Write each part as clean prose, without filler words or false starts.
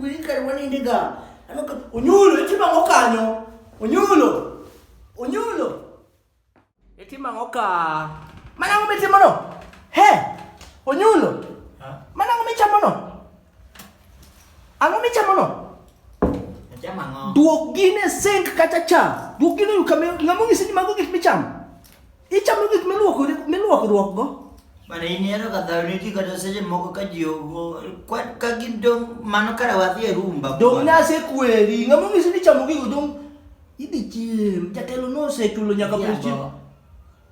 kuika wani ndiga. Anoka unyulo etima ngokanyo. Unyulo. Etima ngoka. Mana ngomete mono? He. Unyulo. Mana ngomecha mono? Angomecha mono? Jamango. Duok gine sink kata cha. Duok gine yukame ngamongi sini magogi micham. Icham gik meluoko duok go. Mana ini ada kata uniti kada saja moko kajio kwat kagindong mano kada wati rumba. Dong na se kweri ngamongi sini chamogi dong. Idi jim jatelo no se tulo nyaka puji.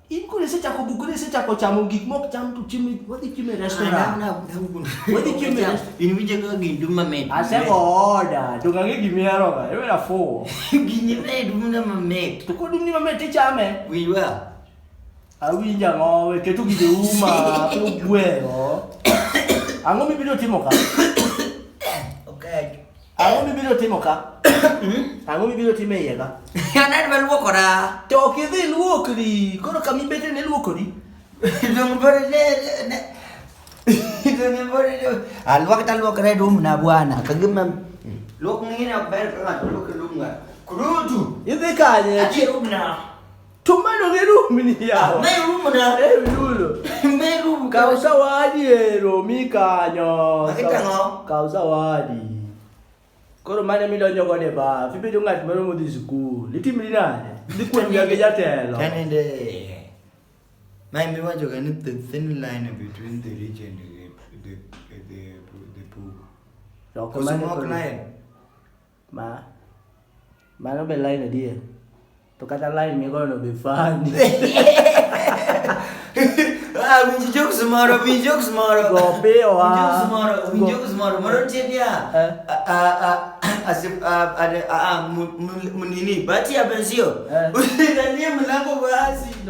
In ko se chako buku se chako chamogi mok cham tu chimi wati chimi restaurant. Wati chimi ini bija kagindong mamet. Ase oda dungange gimiaro ba. Era fo. Gini me dumna mamet. Tu ko dumni mamet chame. Wiwa. Awinja ngowe ketu gide uma tu buero. Ango mi bido timoka. Okay. Ango mi bido timoka. Ango mi bido timeyega. Ana maluo kora. To kidi luokri. Kono kami bete ne luokri. Dong bore ne. Dong bore ne. Alwa kita luo kora dumna buana. Kagem luo ngina ber ka luo kelunga. Kurutu. Ibe kanye. Achi rumna. Tumano geru mini yao. Meru na. Yulo. Meru Kau sawadi ero mikanyo. Kau sawadi. Koro mana mi donyo gode ba. Fibe jonga tumero mo di school. Liti milina. Dikwe mi age jatelo. Kanende. Mai mi wajo kan the thin line between the rich and the poor. So Kau semua klien. Mana be line dia. To kata lain mi gono be funny. We joke tomorrow. Gope wa. We joke tomorrow. Maro dia. Asip ada munini. Bati apa sih? Udah dia melango bahasi.